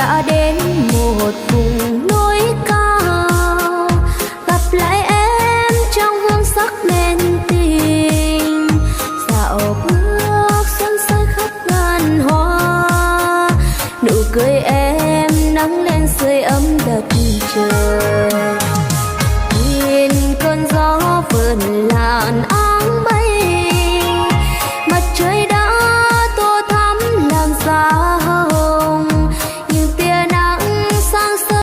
đã đến một vùng núi cao, gặp lại em trong hương sắc men tình. Dạo bước xuân rơi khắp ngàn hoa, nụ cười em nắng lên sưởi ấm đất trời. Nhìn cơn gió vườn làn